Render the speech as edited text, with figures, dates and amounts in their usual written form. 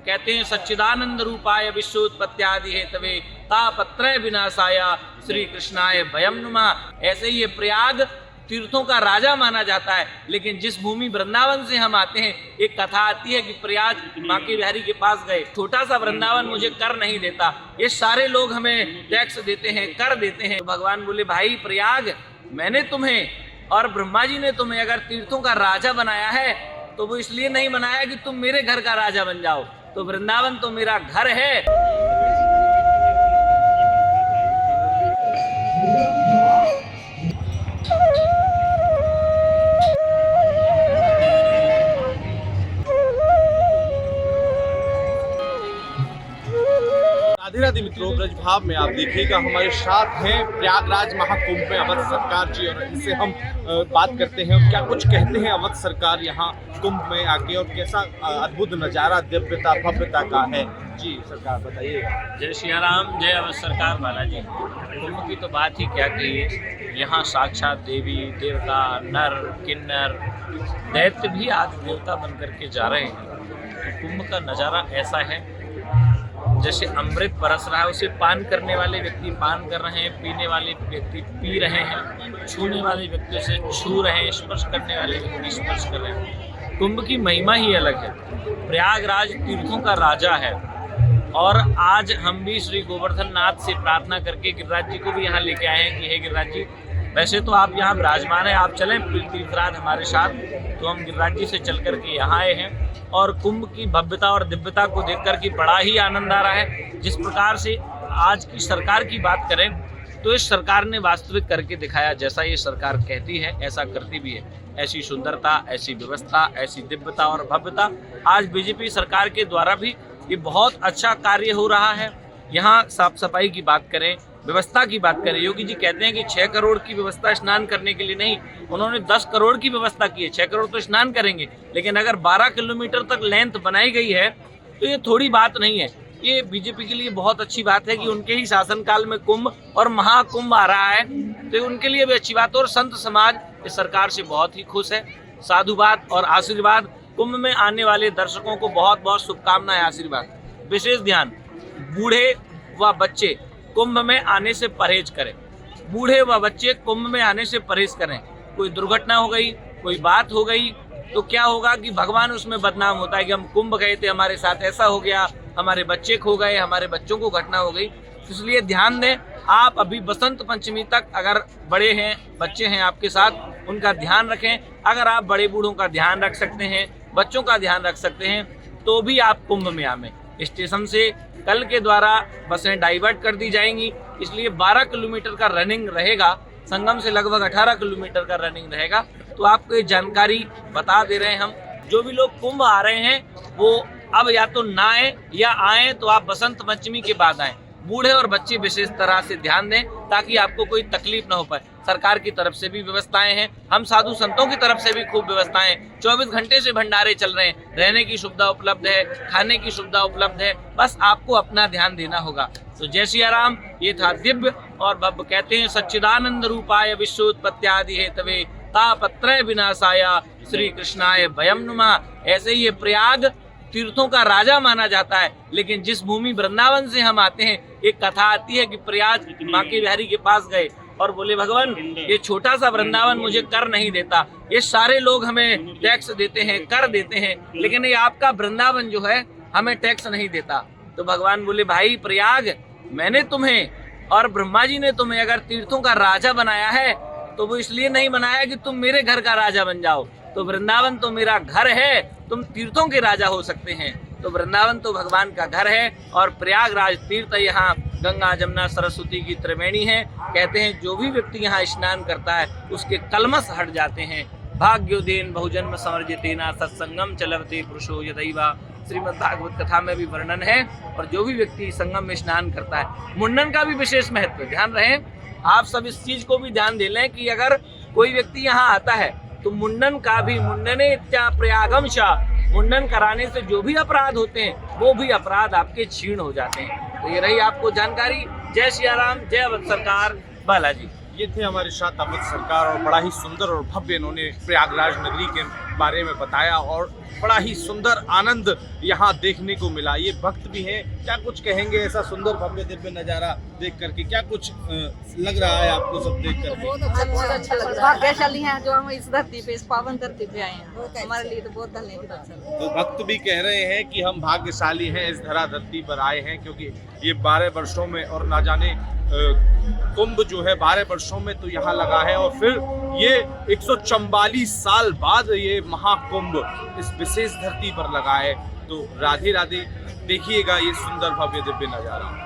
कहते हैं सच्चिदानंद रूपाय विश्वोत्पत्त्यादि हेतवे तापत्रय विनाशाय श्री कृष्णाय वयं नमः। ऐसे ही ये प्रयाग तीर्थों का राजा माना जाता है, लेकिन जिस भूमि वृंदावन से हम आते हैं, एक कथा आती है कि प्रयाग बांके बिहारी के पास गए, छोटा सा वृंदावन मुझे कर नहीं देता, ये सारे लोग हमें टैक्स देते हैं, कर देते हैं। तो भगवान बोले भाई प्रयाग, मैंने तुम्हें और ब्रह्मा जी ने तुम्हें अगर तीर्थों का राजा बनाया है तो वो इसलिए नहीं बनाया कि तुम मेरे घर का राजा बन जाओ, तो वृंदावन तो मेरा घर है। राधे राधे मित्रों, ब्रज भाव में आप देखिएगा हमारे साथ हैं प्रयागराज महाकुंभ में अवध सरकार जी, और इनसे हम बात करते हैं क्या कुछ कहते हैं अवध सरकार यहाँ कुंभ में आके और कैसा अद्भुत नज़ारा दिव्यता भव्यता का है। जी सरकार बताइएगा। जय सिया राम, जय अवध सरकार बालाजी। कुंभ की तो बात ही क्या कहिए, यहाँ साक्षात देवी देवता नर किन्नर दैत्य भी आदि देवता बन करके जा रहे हैं। तो कुंभ का नज़ारा ऐसा है जैसे अमृत बरस रहा है, उसे पान करने वाले व्यक्ति पान कर रहे हैं, पीने वाले व्यक्ति पी रहे हैं, छूने वाले व्यक्ति से छू रहे हैं, स्पर्श करने वाले व्यक्ति स्पर्श कर रहे हैं। कुंभ की महिमा ही अलग है। प्रयागराज तीर्थों का राजा है, और आज हम भी श्री गोवर्धन नाथ से प्रार्थना करके गिरिराज जी को भी यहाँ लेके आए हैं कि हे गिरिराज जी, वैसे तो आप यहाँ विराजमान हैं, आप चलें तीर्थराज हमारे साथ। तो हम गिरिराज जी से चल करके यहाँ आए हैं, और कुंभ की भव्यता और दिव्यता को देखकर के बड़ा ही आनंद आ रहा है। जिस प्रकार से आज की सरकार की बात करें तो इस सरकार ने वास्तविक करके दिखाया, जैसा ये सरकार कहती है ऐसा करती भी है। ऐसी सुंदरता, ऐसी व्यवस्था, ऐसी दिव्यता और भव्यता आज बीजेपी सरकार के द्वारा भी ये बहुत अच्छा कार्य हो रहा है। यहाँ साफ सफाई की बात करें, व्यवस्था की बात करें, योगी जी कहते हैं कि 6 करोड़ की व्यवस्था स्नान करने के लिए नहीं, उन्होंने 10 करोड़ की व्यवस्था की है। 6 करोड़ तो स्नान करेंगे, लेकिन अगर 12 किलोमीटर तक लेंथ बनाई गई है तो ये थोड़ी बात नहीं है। ये बीजेपी के लिए बहुत अच्छी बात है कि उनके ही शासनकाल में कुंभ और महाकुंभ आ रहा है, तो उनके लिए भी अच्छी बात है। और संत समाज इस सरकार से बहुत ही खुश है। साधुवाद और आशीर्वाद, कुंभ में आने वाले दर्शकों को बहुत बहुत शुभकामनाएं, आशीर्वाद। विशेष ध्यान, बूढ़े व बच्चे कुंभ में आने से परहेज करें। बूढ़े व बच्चे कुंभ में आने से परहेज करें। कोई दुर्घटना हो गई, कोई बात हो गई तो क्या होगा कि भगवान उसमें बदनाम होता है कि हम कुंभ गए थे, हमारे साथ ऐसा हो गया, हमारे बच्चे खो गए, हमारे बच्चों को घटना हो गई। इसलिए ध्यान दें, आप अभी बसंत पंचमी तक अगर बड़े हैं, बच्चे हैं आपके साथ, उनका ध्यान रखें। अगर आप बड़े बूढ़ों का ध्यान रख सकते हैं, बच्चों का ध्यान रख सकते हैं, तो भी आप कुंभ में आवें। स्टेशन से कल के द्वारा बसें डाइवर्ट कर दी जाएंगी, इसलिए 12 किलोमीटर का रनिंग रहेगा, संगम से लगभग 18 किलोमीटर का रनिंग रहेगा। तो आपको ये जानकारी बता दे रहे हैं हम। जो भी लोग कुंभ आ रहे हैं वो अब या तो ना आए या आए तो आप बसंत पंचमी के बाद आएँ। बूढ़े और बच्चे विशेष तरह से ध्यान दें ताकि आपको कोई तकलीफ ना हो पाए। सरकार की तरफ से भी व्यवस्थाएं हैं, हम साधु संतों की तरफ से भी खूब व्यवस्थाएं। 24 घंटे से भंडारे चल रहे हैं, रहने की सुविधा उपलब्ध है, खाने की सुविधा उपलब्ध है, बस आपको अपना ध्यान देना होगा। तो जय सिया राम। ये था दिव्य और भव्य। कहते हैं सच्चिदानंद रूपाय विश्वोत्पत्त्यादि हेतवे तापत्रय विनाशाय श्री कृष्णाय वयं नमः। ऐसे ही ये प्रयाग तीर्थों का राजा माना जाता है, लेकिन जिस भूमि वृंदावन से हम आते हैं, एक कथा आती है कि प्रयाग बांके बिहारी के पास गए और बोले भगवान ये छोटा सा वृंदावन मुझे कर नहीं देता, ये सारे लोग हमें टैक्स देते हैं, कर देते हैं, लेकिन ये आपका वृंदावन जो है हमें टैक्स नहीं देता। तो भगवान बोले भाई प्रयाग, मैंने तुम्हें और ब्रह्मा जी ने तुम्हें अगर तीर्थों का राजा बनाया है तो वो इसलिए नहीं बनाया कि तुम मेरे घर का राजा बन जाओ, तो वृंदावन तो मेरा घर है, तुम तीर्थों के राजा हो सकते हैं। तो वृंदावन तो भगवान का घर है, और प्रयागराज तीर्थ यहाँ गंगा जमुना सरस्वती की त्रिवेणी है। कहते हैं जो भी व्यक्ति यहाँ स्नान करता है उसके कलमश हट जाते हैं। भाग्योदेन बहुजन्म समर्जितेना सत्संगम चलवते पुरुषो यदैवा। श्रीमद् भागवत कथा में भी वर्णन है। और जो भी व्यक्ति संगम में स्नान करता है, मुंडन का भी विशेष महत्व, ध्यान रहे आप सब इस चीज को भी ध्यान दे लें कि अगर कोई व्यक्ति यहाँ आता है तो मुंडन का भी, मुंडने इत्या प्रयागम शाह, मुंडन कराने से जो भी अपराध होते हैं वो भी अपराध आपके क्षीण हो जाते हैं। तो ये रही आपको जानकारी। जय सिया राम, जय अवध सरकार बालाजी। ये थे हमारे साथ अवध सरकार, और बड़ा ही सुंदर और भव्य इन्होंने प्रयागराज नगरी के बारे में बताया और बड़ा ही सुंदर आनंद यहाँ देखने को मिला। ये भक्त भी हैं, क्या कुछ कहेंगे ऐसा सुंदर भव्य दिव्य नज़ारा देख करके? क्या कुछ लग रहा है आपको सब देख करके? बहुत अच्छा लग रहा है। भाग्यशाली हैं जो हम इस धरती पे, इस पावन धरती पे आए हैं। हमारे लिए तो बहुत धन्यवाद। तो भक्त भी कह रहे हैं कि हम भाग्यशाली हैं, इस धरा धरती पर आए हैं, क्योंकि ये 12 वर्षों में और ना जाने कुंभ जो है 12 वर्षों में तो यहाँ लगा है, और फिर ये 144 साल बाद ये महाकुंभ इस विशेष धरती पर लगा है। तो राधे राधे, देखिएगा ये सुंदर भव्य दिव्य नजारा।